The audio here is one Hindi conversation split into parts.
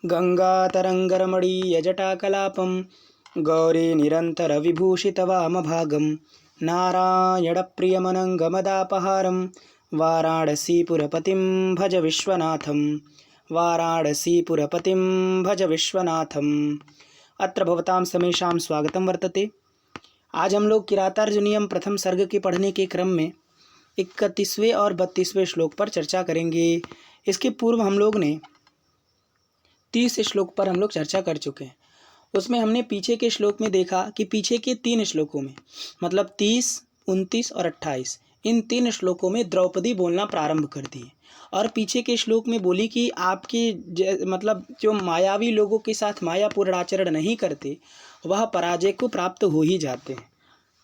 गङ्गातरङ्गरमणीयजटाकलापं गौरी निरन्तरविभूषितवामभागं नारायणप्रियमनङ्गमदापहारं वाराणसीपुरपतिं भज विश्वनाथं वाराणसीपुरपतिं भज विश्वनाथम्। अत्र भवतां समेषां स्वागतं वर्तते। आज हम लोग किरातार्जुनीयम प्रथम सर्ग के पढ़ने के क्रम में 31वें और 32वें श्लोक पर चर्चा करेंगे। इसके पूर्व हम लोग ने 30 श्लोक पर हम लोग चर्चा कर चुके हैं। उसमें हमने पीछे के श्लोक में देखा कि पीछे के 3 श्लोकों में मतलब 30, 29 और 28 इन 3 श्लोकों में द्रौपदी बोलना प्रारंभ कर दी और पीछे के श्लोक में बोली कि आपके मतलब जो मायावी लोगों के साथ मायापूर्ण आचरण नहीं करते वह पराजय को प्राप्त हो ही जाते हैं।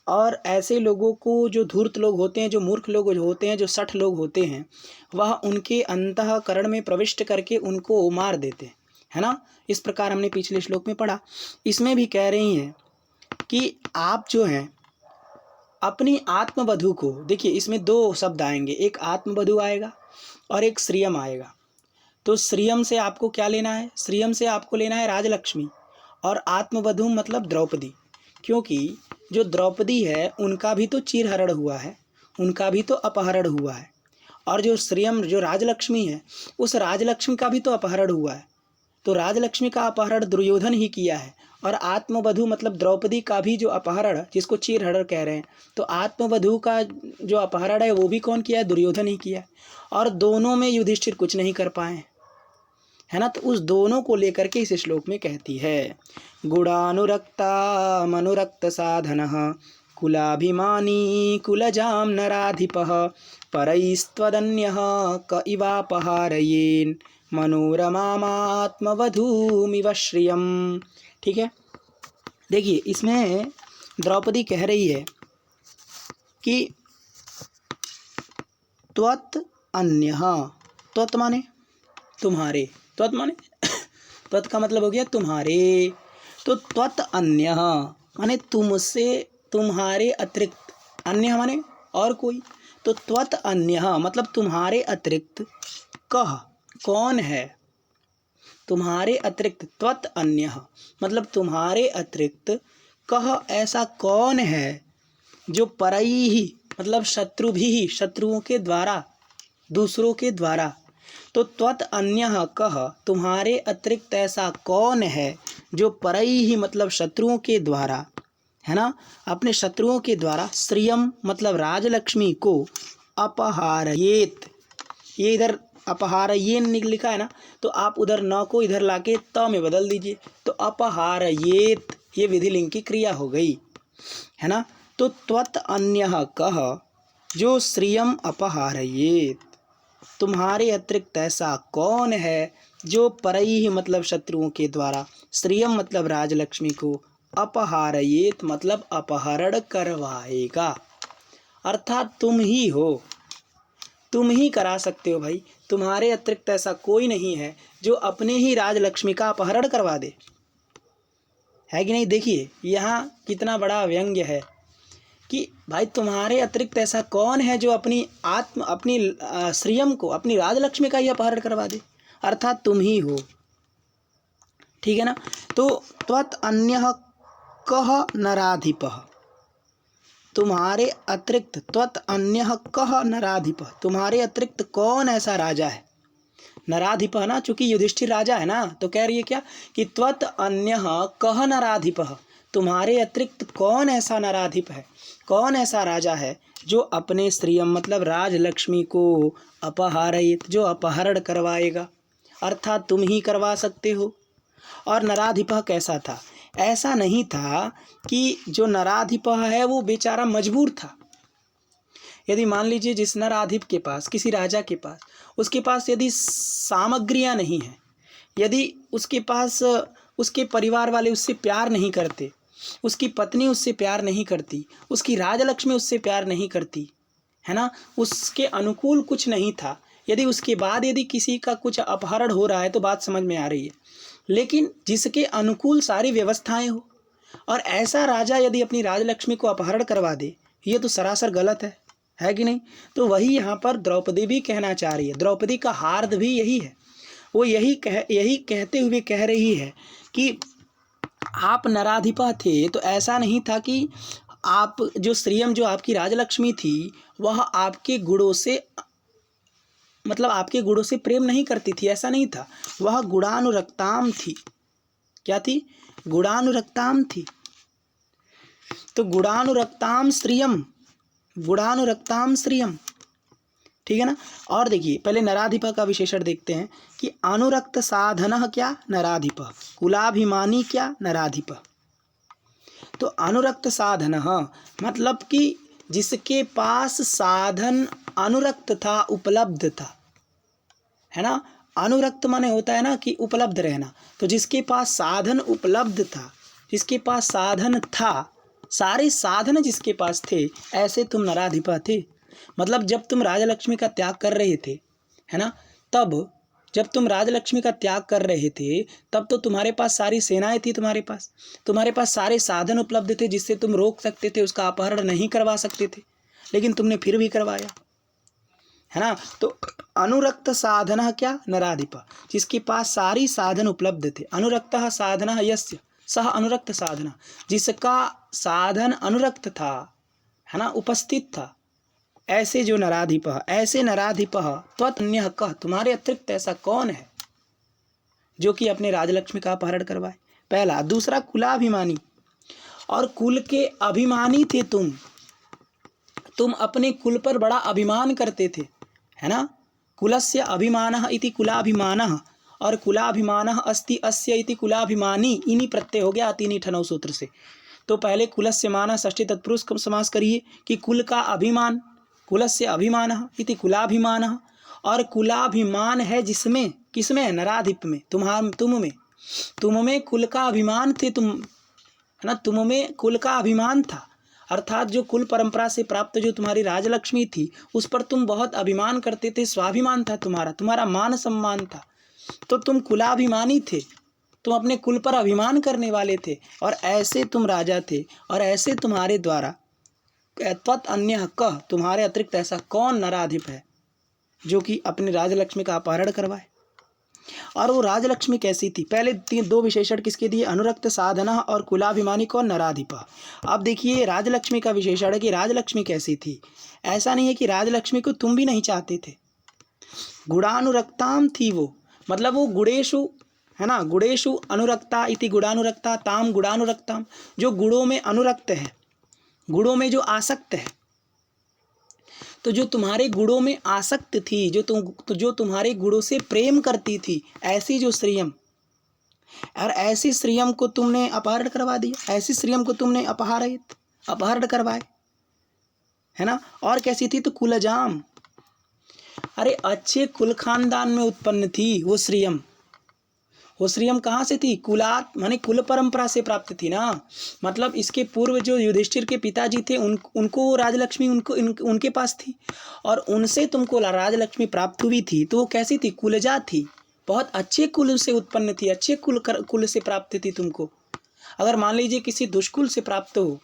और ऐसे लोगों को जो धूर्त लोग होते हैं, जो मूर्ख लोग होते हैं, जो सठ लोग होते हैं, वह उनके अंतःकरण में प्रविष्ट करके उनको मार देते हैं, है ना। इस प्रकार हमने पिछले श्लोक में पढ़ा। इसमें भी कह रही हैं कि आप जो हैं अपनी आत्मवधू को, देखिए इसमें 2 शब्द आएंगे, एक आत्मवधू आएगा और एक श्रियम आएगा। तो श्रियम से आपको क्या लेना है? श्रियम से आपको लेना है राजलक्ष्मी और आत्मवधू मतलब द्रौपदी, क्योंकि जो द्रौपदी है उनका भी तो चीरहरण हुआ है, उनका भी तो अपहरण हुआ है, और जो श्रियम जो राजलक्ष्मी है उस राजलक्ष्मी का भी तो अपहरण हुआ है। तो राजलक्ष्मी का अपहरण दुर्योधन ही किया है और आत्मवधू मतलब द्रौपदी का भी जो अपहरण, जिसको चीरहरण कह रहे हैं, तो आत्मवधू का जो अपहरण है वो भी कौन किया है? दुर्योधन ही किया है। और दोनों में युधिष्ठिर कुछ नहीं कर पाए, है ना। तो उस दोनों को लेकर के इस श्लोक में कहती है, गुणानुरक्ता मनुरक्त साधनः कुलाभिमानी कुलजाम नराधिपः परैस्त्वदन्यः क इवापहारयेन् मनोरमात्मवधूमिव श्रियम। ठीक है, देखिए इसमें द्रौपदी कह रही है कि त्वत् अन्यः, त्वत् माने तुम्हारे, त्वत् माने त्वत् का मतलब हो गया तुम्हारे। तो त्वत् अन्यः माने तुमसे, तुम्हारे अतिरिक्त, अन्य माने और कोई, तो त्वत् अन्यः मतलब तुम्हारे अतिरिक्त, कह कौन है? तुम्हारे अतिरिक्त, त्वत् अन्यः मतलब तुम्हारे अतिरिक्त, कह ऐसा कौन है जो परैहि मतलब शत्रु भी, शत्रुओं के द्वारा, दूसरों के द्वारा। तो त्वत् अन्यः कह तुम्हारे अतिरिक्त ऐसा कौन है जो परैहि मतलब शत्रुओं के द्वारा, है ना, अपने शत्रुओं के द्वारा, श्रियम मतलब राजलक्ष्मी को अपहारयेत, ये इधर अपहारयेन लिखा है ना, तो आप उधर न को इधर लाके त में बदल दीजिए, तो अपहारयेत ये विधिलिंग की क्रिया हो गई, है ना। तो त्वत् अन्यः कह जो श्रियम अपहारयेत, तुम्हारे अतिरिक्त ऐसा कौन है जो परैहि मतलब शत्रुओं के द्वारा, श्रियम मतलब राजलक्ष्मी को, अपहारयेत मतलब अपहरण करवाएगा, अर्थात तुम ही हो, तुम ही करा सकते हो भाई। तुम्हारे अतिरिक्त ऐसा कोई नहीं है जो अपने ही राजलक्ष्मी का अपहरण करवा दे, है कि नहीं। देखिए यहाँ कितना बड़ा व्यंग्य है कि भाई तुम्हारे अतिरिक्त ऐसा कौन है जो अपनी श्रियम को, अपनी राजलक्ष्मी का ही अपहरण करवा दे, अर्थात तुम ही हो, ठीक है ना। तो त्वत् अन्यः कह नराधिपः, तुम्हारे अतिरिक्त, त्वत् अन्यः कह नराधिपः तुम्हारे अतिरिक्त कौन ऐसा राजा है, नराधिपः ना, चूंकि युधिष्ठिर राजा है ना, तो कह रही है क्या कि त्वत् अन्यः कह नराधिपः तुम्हारे अतिरिक्त कौन ऐसा नराधिप है, कौन ऐसा राजा है जो अपने श्रियम मतलब राजलक्ष्मी को अपहारयेत जो अपहरण करवाएगा, अर्थात तुम ही करवा सकते हो। और नराधिपः कैसा था? ऐसा नहीं था कि जो नराधिपः है वो बेचारा मजबूर था। यदि मान लीजिए जिस नराधिप के पास, किसी राजा के पास, उसके पास यदि सामग्रियां नहीं हैं, यदि उसके पास उसके परिवार वाले उससे प्यार नहीं करते, उसकी पत्नी उससे प्यार नहीं करती, उसकी राजलक्ष्मी उससे प्यार नहीं करती, है ना, उसके अनुकूल कुछ नहीं था, यदि उसके बाद यदि किसी का कुछ अपहरण हो रहा है तो बात समझ में आ रही है, लेकिन जिसके अनुकूल सारी व्यवस्थाएं हो और ऐसा राजा यदि अपनी राजलक्ष्मी को अपहरण करवा दे, ये तो सरासर गलत है कि नहीं। तो वही यहाँ पर द्रौपदी भी कहना चाह रही है, द्रौपदी का हार्द भी यही है। वो यही कहते हुए कह रही है कि आप नराधिपा थे, तो ऐसा नहीं था कि आप जो श्रियम जो आपकी राजलक्ष्मी थी वह आपके गुणों से मतलब आपके गुणों से प्रेम नहीं करती थी, ऐसा नहीं था। वह गुणानुरक्ताम थी। क्या थी? गुणानुरक्ताम थी। तो गुणानुरक्ताम श्रियम, गुणानुरक्ताम श्रियम, ठीक है ना। और देखिए पहले नराधिप का विशेषण देखते हैं कि अनुरक्त साधन क्या? नराधिप। कुलाभिमानी क्या? नराधिप। तो अनुरक्त साधन मतलब कि जिसके पास साधन अनुरक्त था, उपलब्ध था, है ना। अनुरक्त माने होता है ना कि उपलब्ध रहना। तो जिसके पास साधन उपलब्ध था, जिसके पास साधन था, सारे साधन जिसके पास थे, ऐसे तुम नराधिपा थे। मतलब जब तुम राजलक्ष्मी का त्याग कर रहे थे, है ना, तब जब तुम राजलक्ष्मी का त्याग कर रहे थे तब तो तुम्हारे पास सारी सेनाएं थी, तुम्हारे पास सारे साधन उपलब्ध थे जिससे तुम रोक सकते थे, उसका अपहरण नहीं करवा सकते थे, लेकिन तुमने फिर भी करवाया, है ना। तो अनुरक्त साधन क्या? नराधिप। जिसके पास सारी साधन उपलब्ध थे। अनुरक्त साधन यस्य सह अनुरक्त साधन, जिसका साधन अनुरक्त था, है ना, उपस्थित था, ऐसे जो नराधिप, ऐसे नराधिप त्वन्यः कः, तुम्हारे अतिरिक्त ऐसा कौन है जो कि अपने राजलक्ष्मी का अपहरण करवाए? पहला। दूसरा, कुलाभिमानी, और कुल के अभिमानी थे तुम अपने कुल पर बड़ा अभिमान करते थे, है ना। कुलस्य अभिमानः इति कुलाभिमानः, और कुलाभिमानः अस्ति अस्य इति कुलाभिमानी, इन्हीं प्रत्यय हो गया अतिनी ठनौ सूत्र से। तो पहले कुलस्य मानः षष्ठी तत्पुरुष कब समास करिए कि कुल का अभिमान, कुलस्य अभिमानः इति कुलाभिमानः, और कुलाभिमान है जिसमें, किसमें? नराधिप में, तुम में कुल का अभिमान थे तुम, है ना, तुम में कुल का अभिमान था। अर्थात जो कुल परंपरा से प्राप्त जो तुम्हारी राजलक्ष्मी थी उस पर तुम बहुत अभिमान करते थे, स्वाभिमान था तुम्हारा मान सम्मान था। तो तुम कुलाभिमानी थे, तुम अपने कुल पर अभिमान करने वाले थे, और ऐसे तुम राजा थे, और ऐसे तुम्हारे द्वारा त्वत् अन्यः कः, तुम्हारे अतिरिक्त ऐसा कौन नराधिप है जो कि अपने राजलक्ष्मी का अपहरण करवाए। और वो राजलक्ष्मी कैसी थी? पहले दो विशेषण किसके दिए? अनुरक्त साधना और कुलाभिमानी को नराधिपा। अब देखिए राजलक्ष्मी का विशेषण है कि राजलक्ष्मी कैसी थी। ऐसा नहीं है कि राजलक्ष्मी को तुम भी नहीं चाहते थे, गुणानुरक्ताम थी वो, मतलब वो गुणेशु, है ना, गुणेशु अनुरक्ता इति गुणानुरक्ता ताम गुणानुरक्ताम, जो गुणों में अनुरक्त है, गुणों में जो आसक्त है। तो जो तुम्हारे गुणों में आसक्त थी, जो तुम्हारे गुणों से प्रेम करती थी, ऐसी जो श्रियम, और ऐसी श्रियम को तुमने अपहरण करवा दिया, ऐसी श्रियम को तुमने अपहरण करवाए, है ना। और कैसी थी? तो कुलजाम, अरे अच्छे कुल खानदान में उत्पन्न थी वो श्रियम। वो श्रियम कहाँ से थी? कुलात माने कुल परंपरा से प्राप्त थी ना। मतलब इसके पूर्व जो युधिष्ठिर के पिताजी थे उनको राजलक्ष्मी उनके पास थी, और उनसे तुमको राजलक्ष्मी प्राप्त हुई थी। तो वो कैसी थी? कुलजा थी, बहुत अच्छे कुल से उत्पन्न थी, अच्छे कुल से प्राप्त थी तुमको। अगर मान लीजिए किसी दुष्कुल से प्राप्त हो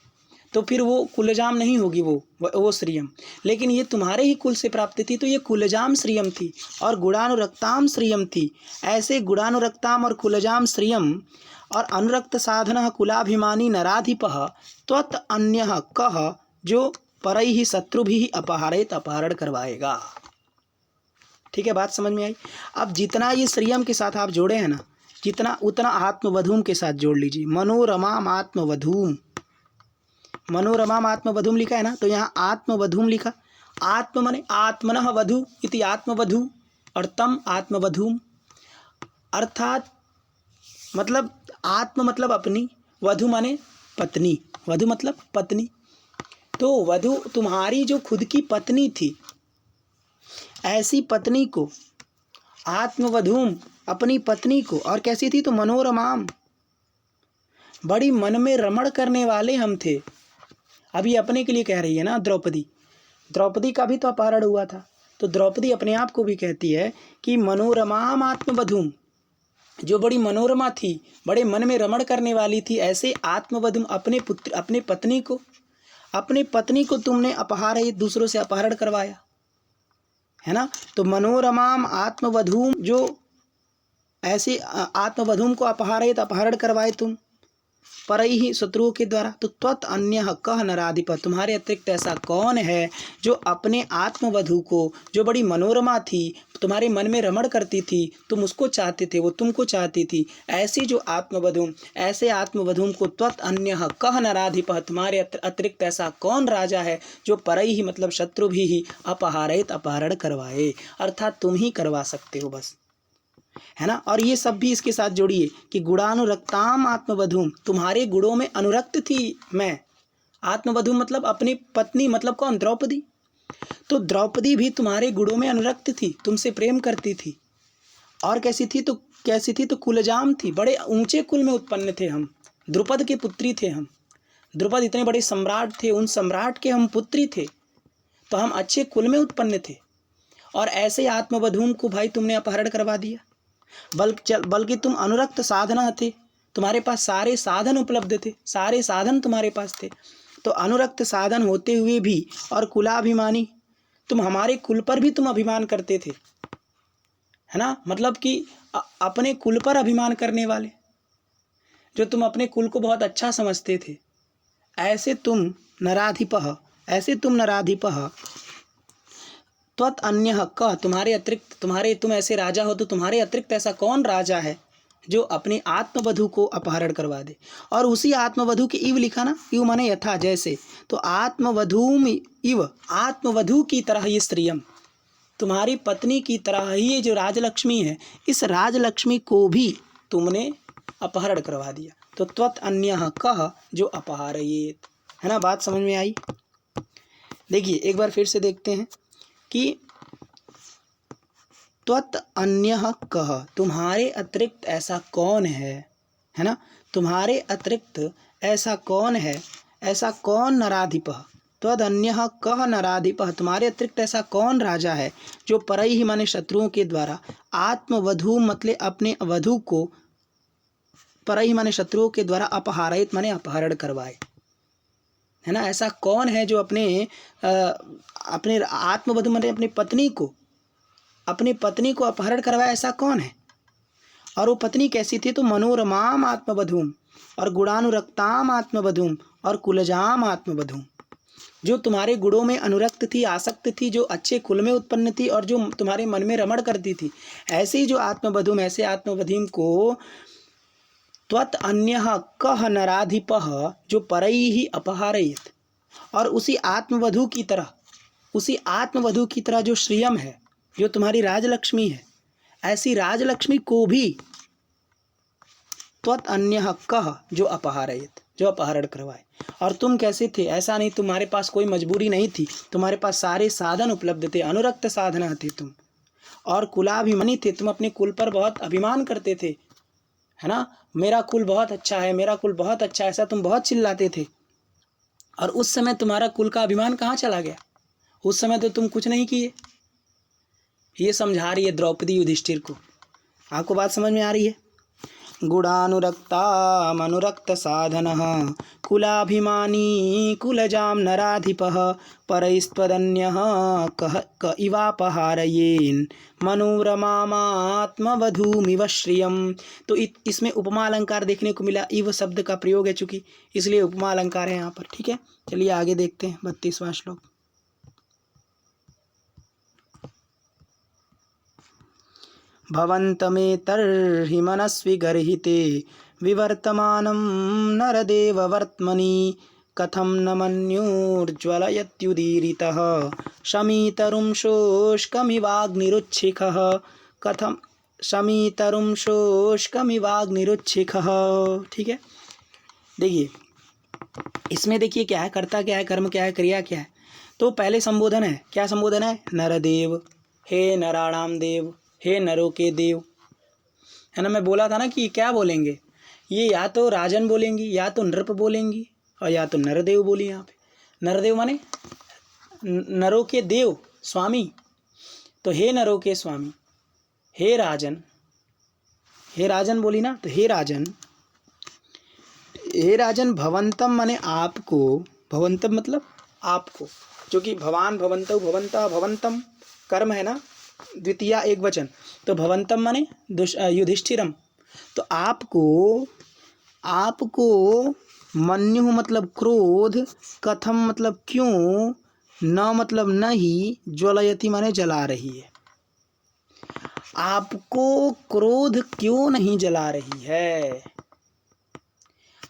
तो फिर वो कुलजाम नहीं होगी वो श्रियम, लेकिन ये तुम्हारे ही कुल से प्राप्त थी तो ये कुलजाम श्रियम थी, और गुणानुरक्ताम श्रियम थी। ऐसे गुणानुरक्ताम और कुलजाम श्रियम और अनुरक्त साधन कुलाभिमानी नराधिपः त्वत् अन्यः कः, जो परैः शत्रुभिः अपहरेत, अपहरण करवाएगा। ठीक है, बात समझ में आई। अब जितना ये श्रियम के साथ आप जोड़े हैं ना, जितना उतना आत्मवधूम के साथ जोड़ लीजिए। मनोरमाम आत्मवधूम, मनोरमाम आत्मवधूम लिखा है ना, तो यहाँ आत्मवधूम लिखा। आत्म माने आत्मनः वधू इति आत्मवधू, और तम आत्मवधूम, अर्थात मतलब आत्म मतलब अपनी, वधू माने पत्नी, वधू मतलब पत्नी। तो वधू तुम्हारी जो खुद की पत्नी थी, ऐसी पत्नी को आत्मवधूम, अपनी पत्नी को, और कैसी थी? तो मनोरमाम, बड़ी मन में रमण करने वाले हम थे। अभी अपने के लिए कह रही है ना द्रौपदी का भी तो अपहरण हुआ था, तो द्रौपदी अपने आप को भी कहती है कि मनोरमाम आत्मवधूम, जो बड़ी मनोरमा थी, बड़े मन में रमण करने वाली थी, ऐसे आत्मवधूम, अपने पत्नी को तुमने अपहरित, दूसरों से अपहरण करवाया, है ना। तो मनोरमाम आत्मवधूम, जो ऐसे आत्मवधूम को अपहारयत अपहरण करवाए तुम परई ही शत्रुओं के द्वारा। तो त्वत अन्यः कः नराधिप, तुम्हारे अतिरिक्त ऐसा कौन है जो अपने आत्मवधू को, जो बड़ी मनोरमा थी, तुम्हारे मन में रमण करती थी, तुम उसको चाहते थे, वो तुमको चाहती थी, ऐसी जो आत्मवधूम, ऐसे आत्मवधूम को त्वत अन्यः कः नराधिप, तुम्हारे अतिरिक्त ऐसा कौन राजा है जो परई ही मतलब शत्रु भी ही अपहारयत अपहरण करवाए, अर्थात तुम ही करवा सकते हो बस, है ना। और ये सब भी इसके साथ जोड़िए कि गुणानुरक्ताम आत्मवधूम, तुम्हारे गुणों में अनुरक्त थी मैं। आत्मवधूम मतलब अपनी पत्नी, मतलब कौन? द्रौपदी। तो द्रौपदी भी तुम्हारे गुणों में अनुरक्त थी, तुमसे प्रेम करती थी। और कैसी थी? तो कैसी थी? तो कुलजाम थी, बड़े ऊंचे कुल में उत्पन्न थे हम, द्रुपद के पुत्री थे हम। द्रुपद इतने बड़े सम्राट थे, उन सम्राट के हम पुत्री थे, तो हम अच्छे कुल में उत्पन्न थे। और ऐसे आत्मवधूम को भाई तुमने अपहरण करवा दिया। बल्कि तुम अनुरक्त साधना थे, तुम्हारे पास सारे साधन उपलब्ध थे, सारे साधन तुम्हारे पास थे। तो अनुरक्त साधन होते हुए भी और कुलाभिमानी, तुम हमारे कुल पर भी तुम अभिमान करते थे, है ना। मतलब कि अपने कुल पर अभिमान करने वाले, जो तुम अपने कुल को बहुत अच्छा समझते थे, ऐसे तुम नराधिपः, ऐसे तुम नराधिपः त्वत अन्यः कः, तुम्हारे अतिरिक्त, तुम ऐसे राजा हो तो तुम्हारे अतिरिक्त ऐसा कौन राजा है जो अपनी आत्मवधू को अपहरण करवा दे। और उसी आत्मवधू के इव लिखा ना, इव माने यथा, जैसे। तो आत्मवधूम इव, आत्मवधू की तरह ये स्त्रियम, तुम्हारी पत्नी की तरह ही ये जो राजलक्ष्मी है, इस राजलक्ष्मी को भी तुमने अपहरण करवा दिया। तो त्वत अन्यः कः, जो अपहारयेत, है ना। बात समझ में आई? देखिए एक बार फिर से देखते हैं कि त्वत अन्यः कः, तुम्हारे अतिरिक्त ऐसा कौन है ना। तुम्हारे अतिरिक्त ऐसा कौन है, ऐसा कौन नराधिपः, त्वद अन्यः कः नराधिपः, तुम्हारे अतिरिक्त ऐसा कौन राजा है जो परई ही माने शत्रुओं के द्वारा आत्मवधू मतलब अपने वधू को, परई ही माने शत्रुओं के द्वारा अपहारयत माने अपहरण करवाए, है ना। ऐसा कौन है जो अपने आत्मवधू माने अपनी पत्नी को अपहरण करवाया, ऐसा कौन है। और वो पत्नी कैसी थी? तो मनोरमाम आत्मवधूम और गुणानुरक्ताम आत्मवधूम और कुलजाम आत्मवधूम, जो तुम्हारे गुणों में अनुरक्त थी, आसक्त थी, जो अच्छे कुल में उत्पन्न थी और जो तुम्हारे मन में रमण करती थी, ऐसे ही जो आत्मवधूम, ऐसे आत्मवधूम को त्वत अन्यः कः नराधिपः, जो परई ही अपहारयत, और उसी आत्मवधू की तरह, उसी आत्मवधू की तरह जो श्रियम है, जो तुम्हारी राजलक्ष्मी है, ऐसी राजलक्ष्मी को भी त्वत अन्यः कः, जो अपहारयत, जो अपहरण करवाए। और तुम कैसे थे? ऐसा नहीं, तुम्हारे पास कोई मजबूरी नहीं थी, तुम्हारे पास सारे साधन उपलब्ध थे, अनुरक्त साधना थे तुम, और कुलाभिमानी थे, तुम अपने कुल पर बहुत अभिमान करते थे, है ना। मेरा कुल बहुत अच्छा है, मेरा कुल बहुत अच्छा है, ऐसा तुम बहुत चिल्लाते थे। और उस समय तुम्हारा कुल का अभिमान कहाँ चला गया? उस समय तो तुम कुछ नहीं किए। ये समझा रही है द्रौपदी युधिष्ठिर को। आपको बात समझ में आ रही है? गुणानुरक्ता अनुरक्त साधनः कुलाभिमानी कुलजाम नराधिपः परैस्त्वदन्यः क इवापहारयेन् मनोरमामात्मवधूमिव श्रियम्। तो इसमें उपमा अलंकार देखने को मिला, इव शब्द का प्रयोग है चूंकि, इसलिए उपमा अलंकार है यहाँ पर। ठीक है, चलिए आगे देखते हैं 32वां श्लोक। भवन्तमेतर्हि मनस्वी गर्हिते विवर्तमानं नरदेववर्त्मनि कथं न मन्युर्ज्वलयत्युदीरितः शमीतरुं शोष्कमिवाग्निरुच्छिखः, कथं शमीतरुं शोष्कमिवाग्निरुच्छिखः। ठीक है, देखिए इसमें देखिए क्या है, कर्ता क्या है, कर्म क्या है, क्रिया क्या है। तो पहले संबोधन है, क्या संबोधन है? नरदेव, हे नराणाम देव, हे नरों के देव, है ना। मैं बोला था ना कि क्या बोलेंगे, ये या तो राजन बोलेंगी, या तो नृप बोलेंगी, और या तो नरदेव बोली। यहाँ पे नरदेव माने नरों के देव, स्वामी। तो हे नरों के स्वामी, हे राजन, हे राजन बोली ना, तो हे राजन, हे राजन भवंतम माने आपको, भवंतम मतलब आपको, जो कि भवान भवंतौ भवंता भवंतम कर्म है ना, द्वितीया एक वचन, तो भवंतम माने युधिष्ठिरम। तो आपको मन्यु मतलब क्रोध, कथम मतलब क्यों, न मतलब नहीं, ज्वलयति माने जला रही है। आपको क्रोध क्यों नहीं जला रही है?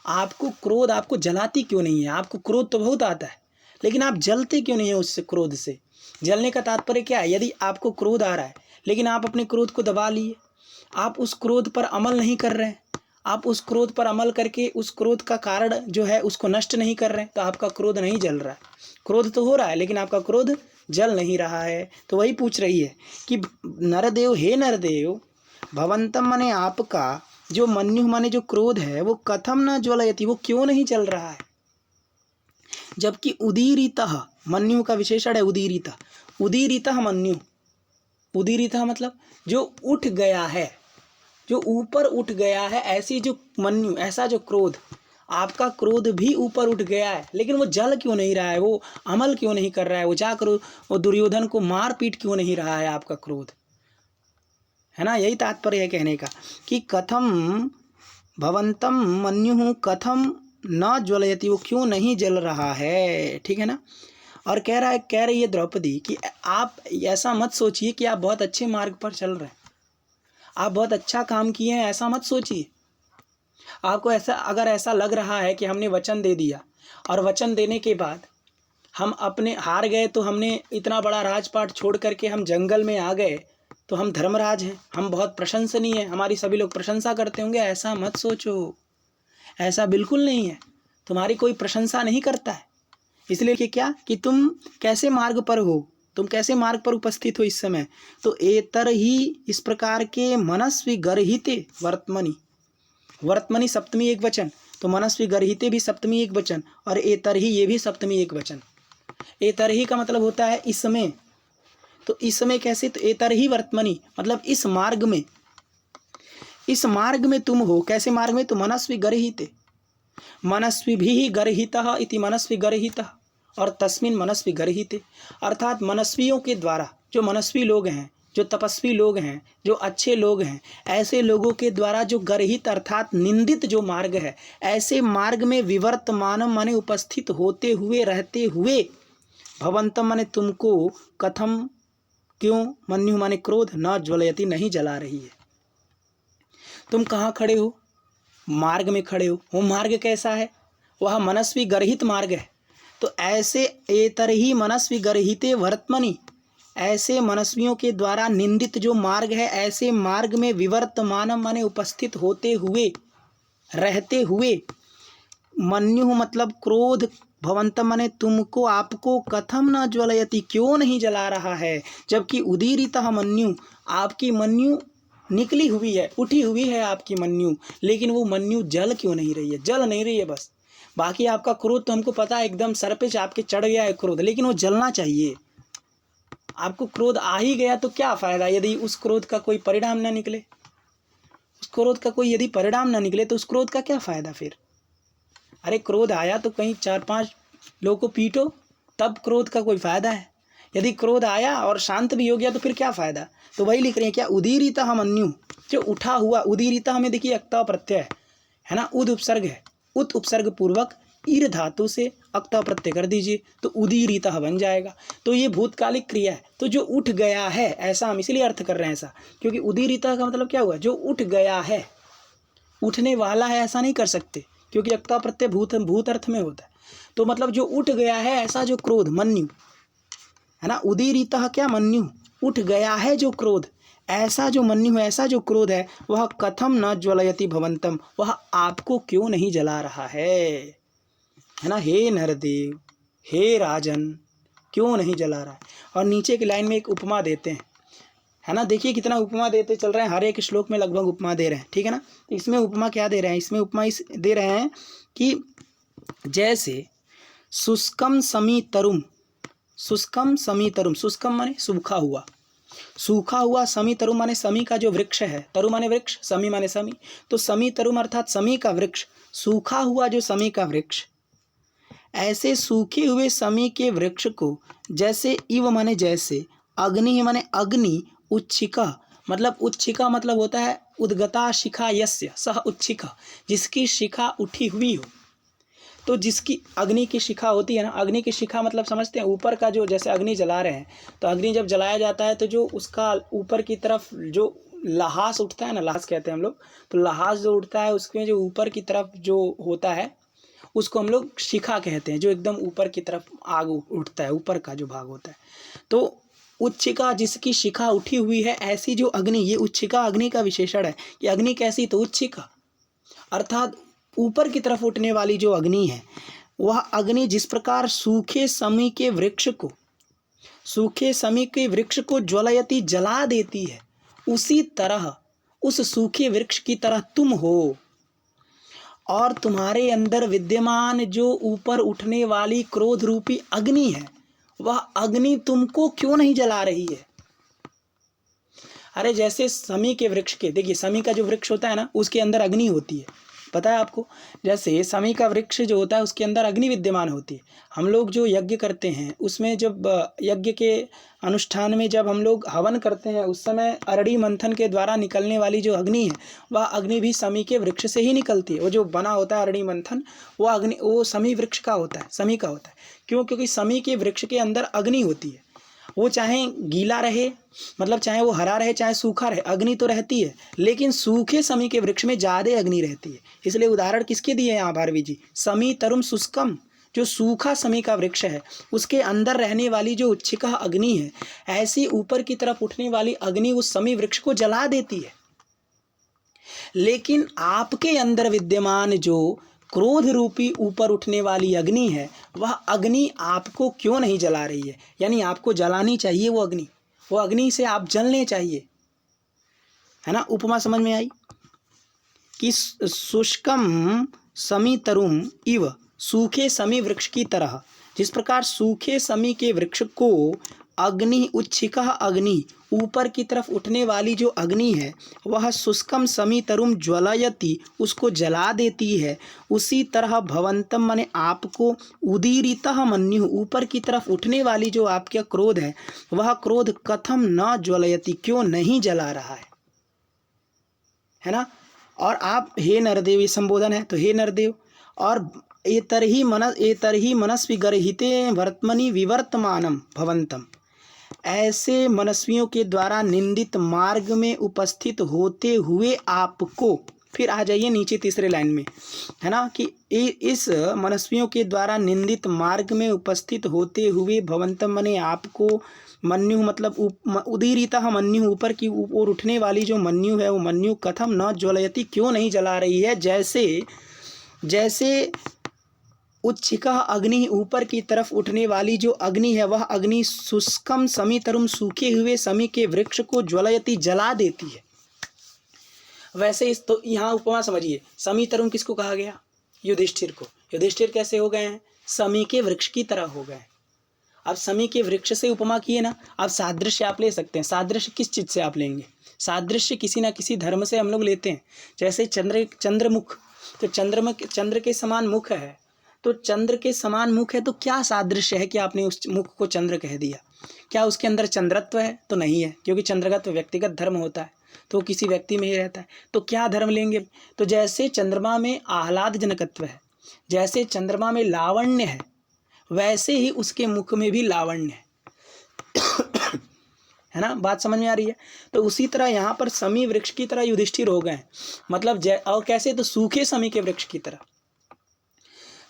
आपको क्रोध आपको जलाती क्यों नहीं है? आपको क्रोध तो बहुत आता है, लेकिन आप जलते क्यों नहीं है उससे? क्रोध से जलने का तात्पर्य क्या है? यदि आपको क्रोध आ रहा है लेकिन आप अपने क्रोध को दबा लिए, आप उस क्रोध पर अमल नहीं कर रहे हैं, आप उस क्रोध पर अमल करके उस क्रोध का कारण जो है उसको नष्ट नहीं कर रहे हैं, तो आपका क्रोध नहीं जल रहा है। क्रोध तो हो रहा है लेकिन आपका क्रोध जल नहीं रहा है। तो वही पूछ रही है कि नरदेव, हे नरदेव, भवंतम माने आपका, जो मन्यु माने जो क्रोध है, वो कथम न ज्वलयति, वो क्यों नहीं जल रहा है? जबकि उदीरितः, मन्यु का विशेषण है उदीरितः, उदीरितः मन्यु, उदीरितः मतलब जो उठ गया है, जो ऊपर उठ गया है, ऐसी जो मन्यु, ऐसा जो क्रोध, आपका क्रोध भी ऊपर उठ गया है, लेकिन वो जल क्यों नहीं रहा है? वो अमल क्यों नहीं कर रहा है? वो जाकर वो दुर्योधन को मार पीट क्यों नहीं रहा है आपका क्रोध? है ना, यही तात्पर्य है कहने का कि कथम भवंतम मन्यु कथम न ज्वलयति, वो क्यों नहीं जल रहा है। ठीक है ना। और कह रही है द्रौपदी कि आप ऐसा मत सोचिए कि आप बहुत अच्छे मार्ग पर चल रहे हैं, आप बहुत अच्छा काम किए हैं, ऐसा मत सोचिए। आपको अगर ऐसा लग रहा है कि हमने वचन दे दिया और वचन देने के बाद हम अपने हार गए, तो हमने इतना बड़ा राजपाट छोड़ करके हम जंगल में आ गए, तो हम धर्मराज हैं, हम बहुत प्रशंसनीय हैं, हमारी सभी लोग प्रशंसा करते होंगे, ऐसा मत सोचो। ऐसा बिल्कुल नहीं है, तुम्हारी कोई प्रशंसा नहीं करता है। इसलिए कि क्या कि तुम कैसे मार्ग पर हो, तुम कैसे मार्ग पर उपस्थित हो इस समय। तो एतर ही, इस प्रकार के मनस्वी गर्हिते वर्तमनि, वर्तमनि सप्तमी एक वचन, तो मनस्वी गर्हिते भी सप्तमी एक वचन, और एतर ही ये भी सप्तमी एक वचन। एतर ही का मतलब होता है इसमें, तो इसमें कैसे, तो एतर ही वर्तमनि मतलब इस मार्ग में, इस मार्ग में तुम हो। कैसे मार्ग में, तो मनस्वी गर्हिते, मनस्वी भी गर्हितः इति मनस्वी गर्हितः, और तस्मिन मनस्वी गर्हिते, अर्थात मनस्वियों के द्वारा, जो मनस्वी लोग हैं, जो तपस्वी लोग हैं, जो अच्छे लोग हैं, ऐसे लोगों के द्वारा जो गर्हित अर्थात निंदित जो मार्ग है, ऐसे मार्ग में विवर्तमानम माने उपस्थित होते हुए, रहते हुए, भवंतम माने तुमको, कथम क्यों, मन्यु माने क्रोध, न ज्वलयति नहीं जला रही है। तुम कहाँ खड़े हो? मार्ग में खड़े हो। वो मार्ग कैसा है? वह मनस्वी गर्हित मार्ग है। तो ऐसे एतर ही मनस्वी गर्हिते वर्तमनि, ऐसे मनस्वियों के द्वारा निंदित जो मार्ग है, ऐसे मार्ग में विवर्तमानम माने उपस्थित होते हुए, रहते हुए, मन्यु मतलब क्रोध, भवंतम माने तुमको, आपको, कथम न ज्वलयति क्यों नहीं जला रहा है। जबकि उदीरितः मन्यु, आपकी मन्यु निकली हुई है, उठी हुई है आपकी मन्यु, लेकिन वो मन्यु जल क्यों नहीं रही है? जल नहीं रही है बस। बाकी आपका क्रोध तो हमको पता है एकदम सर पे आपके चढ़ गया है क्रोध, लेकिन वो जलना चाहिए। आपको क्रोध आ ही गया तो क्या फ़ायदा यदि उस क्रोध का कोई परिणाम ना निकले? उस क्रोध का कोई यदि परिणाम ना निकले तो उस क्रोध का क्या फ़ायदा फिर? अरे क्रोध आया तो कहीं 4-5 लोगों को पीटो, तब क्रोध का कोई फ़ायदा है। यदि क्रोध आया और शांत भी हो गया तो फिर क्या फ़ायदा? तो वही लिख रहे हैं क्या, उदीरितः मन्यु, जो उठा हुआ, उदीरितः में देखिए अक्ता प्रत्यय है ना, उद उपसर्ग है, उत उपसर्ग पूर्वक ईर धातु से अक्ता प्रत्यय कर दीजिए तो उदीरितः बन जाएगा। तो ये भूतकालिक क्रिया है, तो जो उठ गया है, ऐसा हम इसलिए अर्थ कर रहे हैं ऐसा, क्योंकि उदीरितः का मतलब क्या हुआ, जो उठ गया है, उठने वाला है ऐसा नहीं कर सकते, क्योंकि अक्ता प्रत्यय भूत अर्थ में होता है। तो मतलब जो उठ गया है, ऐसा जो क्रोध, मन्यु है ना, उदीरितः क्या, मन्यु, उठ गया है जो क्रोध, ऐसा जो मन्यु है, ऐसा जो क्रोध है, वह कथम न ज्वलयति भवंतम, वह आपको क्यों नहीं जला रहा है ना। हे नरदेव, हे राजन, क्यों नहीं जला रहा है। और नीचे की लाइन में एक उपमा देते हैं, है ना, देखिए कितना उपमा देते चल रहे हैं, हर एक श्लोक में लगभग उपमा दे रहे हैं। ठीक है ना। तो इसमें उपमा क्या दे रहे हैं, इसमें उपमा इस दे रहे हैं कि जैसे शुष्कम समीतरुम, शुष्कम समीतरुम, शुष्कम माने सूखा हुआ, सूखा हुआ, समीतरुम माने समी का जो वृक्ष है, तरु माने वृक्ष, समी माने समी, तो समीतरुम अर्थात समी का वृक्ष, सूखा हुआ जो समी का वृक्ष, ऐसे सूखे हुए समी के वृक्ष को जैसे इव माने जैसे, अग्नि माने अग्नि, उच्छिका मतलब होता है उद्गता शिखा यस्य सह उच्छिका, जिसकी शिखा उठी हुई हो। तो जिसकी अग्नि की शिखा होती है ना, अग्नि की शिखा मतलब समझते हैं ऊपर का जो, जैसे अग्नि जला रहे हैं तो अग्नि जब जलाया जाता है तो जो उसका ऊपर की तरफ जो लहास उठता है ना, लहास कहते हैं हम लोग, तो लहास जो उठता है उसके जो ऊपर की तरफ जो होता है उसको हम लोग शिखा कहते हैं, जो एकदम ऊपर की तरफ आग उठता है, ऊपर का जो भाग होता है। तो उच्छिका जिसकी शिखा उठी हुई है, ऐसी जो अग्नि, ये उच्छिका अग्नि का विशेषण है। कि अग्नि कैसी, तो उच्छिका अर्थात ऊपर की तरफ उठने वाली जो अग्नि है, वह अग्नि जिस प्रकार सूखे समी के वृक्ष को ज्वलयति जला देती है, उसी तरह उस सूखे वृक्ष की तरह तुम हो। और तुम्हारे अंदर विद्यमान जो ऊपर उठने वाली क्रोध रूपी अग्नि है, वह अग्नि तुमको क्यों नहीं जला रही है? अरे जैसे समी के वृक्ष के, देखिए समी का जो वृक्ष होता है ना, उसके अंदर अग्नि होती है, पता है आपको। जैसे समी का वृक्ष जो होता है उसके अंदर अग्नि विद्यमान होती है। हम लोग जो यज्ञ करते हैं उसमें जब यज्ञ के अनुष्ठान में जब हम लोग हवन करते हैं, उस समय अरड़ी मंथन के द्वारा निकलने वाली जो अग्नि है, वह अग्नि भी समी के वृक्ष से ही निकलती है। वो जो बना होता है अरड़ी मंथन, वो अग्नि वो समी वृक्ष का होता है, समी का होता है। क्यों? क्योंकि समी के वृक्ष के अंदर अग्नि होती है। वो चाहे गीला रहे, मतलब चाहे वो हरा रहे चाहे सूखा रहे, अग्नि तो रहती है, लेकिन सूखे समी के वृक्ष में ज़्यादा अग्नि रहती है। इसलिए उदाहरण किसके दिए यहाँ भारवी जी? समी तरुम शुष्कम, जो सूखा समी का वृक्ष है उसके अंदर रहने वाली जो उच्छिका अग्नि है, ऐसी ऊपर की तरफ उठने वाली अग्नि उस समी वृक्ष को जला देती है। लेकिन आपके अंदर विद्यमान जो क्रोध रूपी ऊपर उठने वाली अग्नि है, वह अग्नि आपको क्यों नहीं जला रही है? यानी आपको जलानी चाहिए वो अग्नि से आप जलने चाहिए, है ना। उपमा समझ में आई कि शुष्कम समी तरुम इव, सूखे समी वृक्ष की तरह, जिस प्रकार सूखे समी के वृक्ष को अग्नि, उच्छिका अग्नि, ऊपर की तरफ उठने वाली जो अग्नि है, वह शुष्कम समी तरुम ज्वलयति, उसको जला देती है। उसी तरह भवंतम माने आपको, उदीरितः मन्यु, ऊपर की तरफ उठने वाली जो आपका क्रोध है, वह क्रोध कथम न ज्वलयति, क्यों नहीं जला रहा है ना। और आप हे नरदेव, ये संबोधन है, तो हे नरदेव, और एतरही मनस्वी गर्हिते वर्तमनि विवर्तमानम भवंतम, ऐसे मनस्वियों के द्वारा निंदित मार्ग में उपस्थित होते हुए आपको, फिर आ जाइए नीचे तीसरे लाइन में, है ना, कि इस मनस्वियों के द्वारा निंदित मार्ग में उपस्थित होते हुए भवंतम मने आपको, मन्यु मतलब उदीरितः मन्यु, ऊपर की ओर उठने वाली जो मन्यु है, वो मन्यु कथम न ज्वलयति, क्यों नहीं जला रही है? जैसे उच्छिका अग्नि, ऊपर की तरफ उठने वाली जो अग्नि है, वह अग्नि शुष्कम समी तरुम, सूखे हुए समी के वृक्ष को ज्वलयति, जला देती है। वैसे इस तो यहाँ उपमा समझिए, समी तरुम किसको कहा गया? युधिष्ठिर को। युधिष्ठिर कैसे हो गए हैं? समी के वृक्ष की तरह हो गए। अब समी के वृक्ष से उपमा किए ना, अब सादृश्य आप ले सकते हैं। सादृश्य किस चीज़ से आप लेंगे? सादृश्य किसी ना किसी धर्म से हम लोग लेते हैं। जैसे चंद्रमुख, तो चंद्र के समान मुख है, तो चंद्र के समान मुख है, तो क्या सादृश्य है कि आपने उस मुख को चंद्र कह दिया? क्या उसके अंदर चंद्रत्व है? तो नहीं है, क्योंकि चंद्रगत व्यक्तिगत धर्म होता है, तो किसी व्यक्ति में ही रहता है। तो क्या धर्म लेंगे? तो जैसे चंद्रमा में आह्लादजनकत्व है, जैसे चंद्रमा में लावण्य है, वैसे ही उसके मुख में भी लावण्य है ना। बात समझ में आ रही है? तो उसी तरह यहाँ पर समी वृक्ष की तरह युधिष्ठिर हो गए, मतलब और कैसे? तो सूखे समी के वृक्ष की तरह।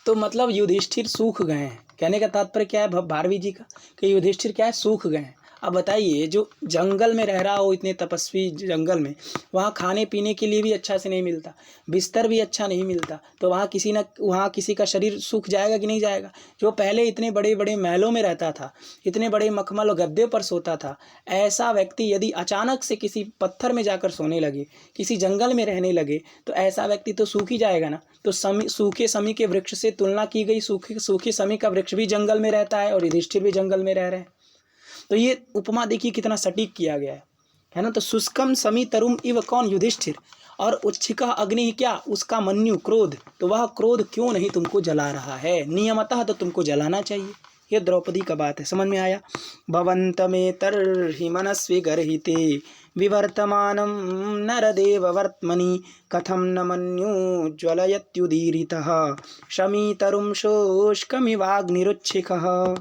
तो मतलब युधिष्ठिर सूख गए हैं। कहने का तात्पर्य क्या है भारवी जी का? कि युधिष्ठिर क्या है? सूख गए हैं। अब बताइए, जो जंगल में रह रहा हो, इतने तपस्वी जंगल में, वहाँ खाने पीने के लिए भी अच्छा से नहीं मिलता, बिस्तर भी अच्छा नहीं मिलता, तो वहाँ किसी का शरीर सूख जाएगा कि नहीं जाएगा? जो पहले इतने बड़े बड़े महलों में रहता था, इतने बड़े मखमल और गद्दे पर सोता था, ऐसा व्यक्ति यदि अचानक से किसी पत्थर में जाकर सोने लगे, किसी जंगल में रहने लगे, तो ऐसा व्यक्ति तो सूख ही जाएगा ना। तो सूखे समी के वृक्ष से तुलना की गई। सूखे समी का वृक्ष भी जंगल में रहता है और युधिष्ठिर भी जंगल में रह रहे हैं। तो ये उपमा देखिए कितना सटीक किया गया है ना। तो शुष्कम समी तरुम इव, कौन? युधिष्ठिर। और उच्छिका अग्नि क्या? उसका मन्यु, क्रोध। तो वह क्रोध क्यों नहीं तुमको जला रहा है? नियमतः तो तुमको जलाना चाहिए। ये द्रौपदी का बात है, समझ में आया। भवन्तमेतर्हि मनस्वी गर्हिते विवर्तमानं नरदेव वर्त्मनि कथं न मन्युज्ज्वलयत्युदीरितः शमीतरुं शुष्कमिवाग्निरुच्छिखः।